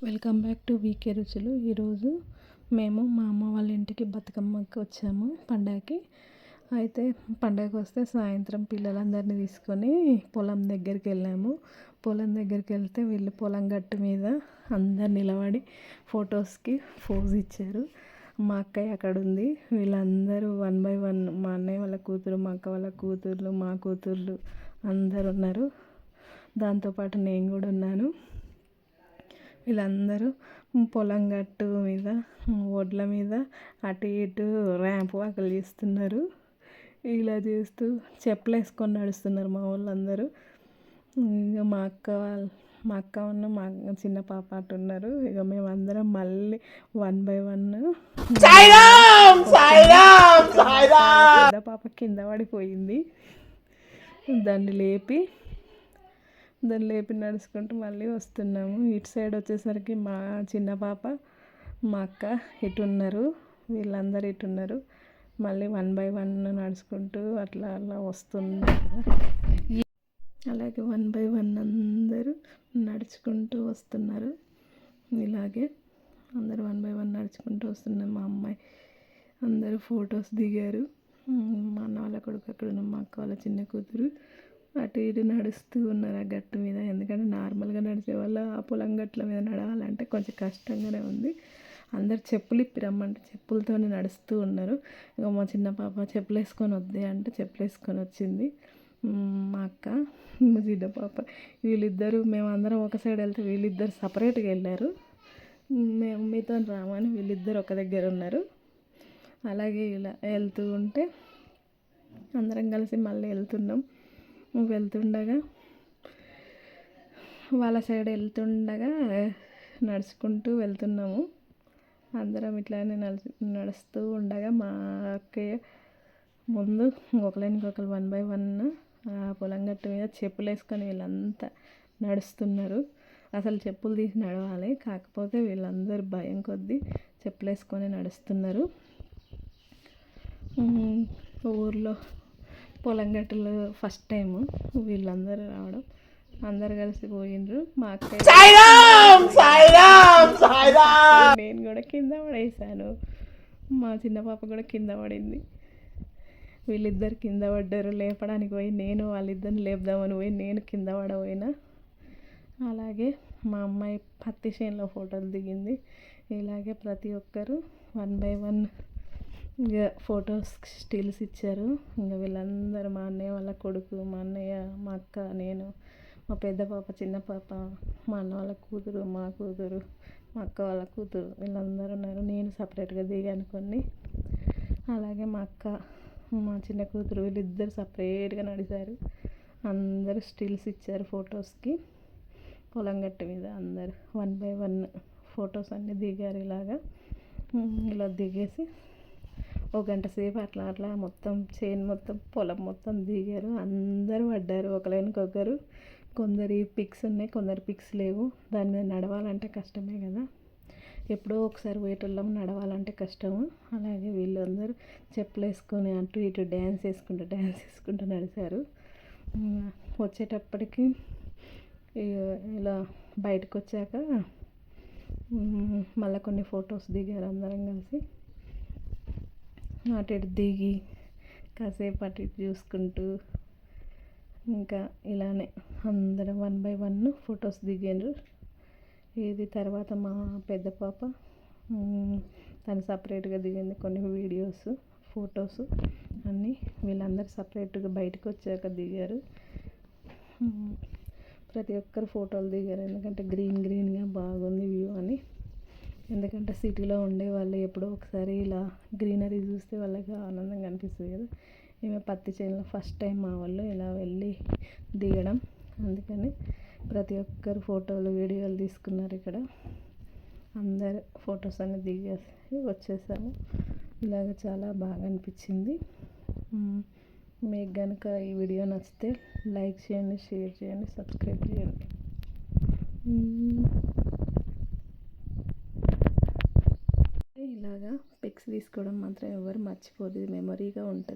Welcome back to వీకే రుచులు. ఈరోజు మేము మా అమ్మ వాళ్ళ ఇంటికి బతుకమ్మకి వచ్చాము పండగకి. అయితే పండగకి వస్తే సాయంత్రం పిల్లలందరినీ తీసుకొని పొలం దగ్గరికి వెళ్ళాము. పొలం దగ్గరికి వెళ్తే వీళ్ళు పొలం గట్టు మీద అందరు నిలబడి ఫొటోస్కి పోజ్ ఇచ్చారు. మా అక్కయ్య అక్కడ ఉంది. వీళ్ళందరూ 1 by 1 మా అన్నయ్య వాళ్ళ కూతురు, మా అక్క వాళ్ళ కూతుర్లు, మా కూతుర్లు అందరు ఉన్నారు. దాంతోపాటు నేను కూడా ఉన్నాను. వీళ్ళందరూ పొలం గట్టు మీద ఒడ్ల మీద అటు ఇటు ర్యాంప్ వాకులు చేస్తున్నారు. ఇలా చేస్తూ చెప్పులు వేసుకొని నడుస్తున్నారు మా వాళ్ళందరూ. ఇక మా అక్క ఉన్న మా చిన్న పాప అటు ఉన్నారు. ఇక మేమందరం మళ్ళీ 1 by 1 పెద్ద పాప కింద పడిపోయింది. దాన్ని లేపి నడుచుకుంటూ మళ్ళీ వస్తున్నాము. ఇటు సైడ్ వచ్చేసరికి మా చిన్న పాప, మా అక్క ఇటు ఉన్నారు. వీళ్ళందరూ ఇటు ఉన్నారు. మళ్ళీ 1 by 1 నడుచుకుంటూ అట్లా వస్తున్నారు. అలాగే 1 by 1 అందరూ నడుచుకుంటూ వస్తున్నారు. ఇలాగే అందరూ 1 by 1 నడుచుకుంటూ వస్తున్నారు. మా అమ్మాయి అందరూ ఫొటోస్ దిగారు. మా అన్న వాళ్ళ కొడుకు అక్కడ ఉన్న మా అక్క వాళ్ళ చిన్న కూతురు అటు ఇటు నడుస్తూ ఉన్నారు ఆ గట్టు మీద. ఎందుకంటే నార్మల్గా నడిచే వాళ్ళు ఆ పొలం గట్ల మీద నడవాలంటే కొంచెం కష్టంగానే ఉంది. అందరు చెప్పులు ఇప్పి రమ్మంటే చెప్పులతోనే నడుస్తూ ఉన్నారు. ఇక మా చిన్న పాప చెప్పులు వేసుకొని వద్దే అంటే చెప్పులు వేసుకొని వచ్చింది. మా అక్క, మా చిన్న పాప వీళ్ళిద్దరూ, మేమందరం ఒక సైడ్ వెళ్తే వీళ్ళిద్దరు సపరేట్గా వెళ్ళారు. మేము మీతో రామని వీళ్ళిద్దరు ఒక దగ్గర ఉన్నారు. అలాగే ఇలా వెళ్తూ ఉంటే అందరం కలిసి మళ్ళీ వెళ్తుండగా వాళ్ళ సైడ్ వెళ్తుండగా నడుచుకుంటూ వెళ్తున్నాము. అందరం ఇట్లానే నడుస్తూ ఉండగా మా అక్కయ్య ముందు ఒకరికొకరు 1 by 1 ఆ పొలం గట్టు మీద చెప్పులు వేసుకొని వీళ్ళంతా నడుస్తున్నారు. అసలు చెప్పులు తీసి నడవాలి, కాకపోతే వీళ్ళందరూ భయం కొద్దీ చెప్పులు వేసుకొని నడుస్తున్నారు. ఊర్లో పొలం గట్టులో ఫస్ట్ టైం వీళ్ళందరూ రావడం. అందరు కలిసి పోయిండ్రు. మా అక్కయ్య నేను కూడా కింద పడేసాను. మా చిన్న పాప కూడా కింద పడింది. వీళ్ళిద్దరు కింద పడ్డారు. లేపడానికి పోయి నేను వాళ్ళిద్దరిని లేపుదామని పోయి నేను కింద పడబోయినా. అలాగే మా అమ్మాయి పత్తి చేనులో ఫోటోలు దిగింది. ఇలాగే ప్రతి ఒక్కరు 1 by 1 ఇక ఫొటోస్ స్టిల్స్ ఇచ్చారు. ఇంకా వీళ్ళందరూ మా అన్నయ్య వాళ్ళ కొడుకు, మా అన్నయ్య, మా అక్క, నేను, మా పెద్ద పాప, చిన్న పాప, మా అన్న వాళ్ళ కూతురు, మా కూతురు, మా అక్క వాళ్ళ కూతురు వీళ్ళందరూ ఉన్నారు. నేను సపరేట్గా దిగాను కొన్ని. అలాగే మా అక్క, మా చిన్న కూతురు వీళ్ళిద్దరు సపరేట్గా నడిచారు. అందరూ స్టిల్స్ ఇచ్చారు ఫొటోస్కి. పొలం గట్టు మీద అందరు 1 by 1 ఫొటోస్ అన్నీ దిగారు. ఇలా దిగేసి ఒక గంట సేపు అట్లా మొత్తం చేను మొత్తం పొలం మొత్తం దిగారు. అందరూ పడ్డారు ఒకరికొకరు. కొందరి పిక్స్ ఉన్నాయి, కొందరి పిక్స్ లేవు. దాని మీద నడవాలంటే కష్టమే కదా, ఎప్పుడో ఒకసారి పోయేటోళ్ళం, నడవాలంటే కష్టము. అలాగే వీళ్ళందరూ చెప్పులు వేసుకొని అటు ఇటు డ్యాన్స్ వేసుకుంటూ నడిచారు. వచ్చేటప్పటికి ఇలా బయటకు వచ్చాక మళ్ళీ కొన్ని ఫొటోస్ దిగారు అందరం కలిసి. అటు ఇటు దిగి కాసేపు అటు ఇటు చూసుకుంటూ ఇంకా ఇలానే అందరం 1 by 1 ఫొటోస్ దిగారు. ఇది తర్వాత మా పెద్ద పాప తను సపరేట్గా దిగింది కొన్ని వీడియోస్, ఫొటోస్ అన్నీ. వీళ్ళందరూ సపరేట్గా బయటకు వచ్చాక దిగారు. ప్రతి ఒక్కరు ఫోటోలు దిగారు. ఎందుకంటే గ్రీన్గా బాగుంది వ్యూ అని. ఎందుకంటే సిటీలో ఉండే వాళ్ళు ఎప్పుడో ఒకసారి ఇలా గ్రీనరీ చూస్తే వాళ్ళకి ఆనందంగా అనిపిస్తుంది కదా. ఈమె పత్తి చేనులో ఫస్ట్ టైం మా వాళ్ళు ఇలా వెళ్ళి దిగడం. అందుకని ప్రతి ఒక్కరు ఫోటోలు, వీడియోలు తీసుకున్నారు. ఇక్కడ అందరు ఫొటోస్ అన్నీ దిగేసి వచ్చేసాము. ఇలాగ చాలా బాగా అనిపించింది. మీకు కనుక ఈ వీడియో నచ్చితే లైక్ చేయండి, షేర్ చేయండి, సబ్స్క్రైబ్ చేయండి. ఇలాగా పిక్స్ తీసుకోవడం మాత్రం ఎవరు మర్చిపోదు, మెమరీగా ఉంటుంది.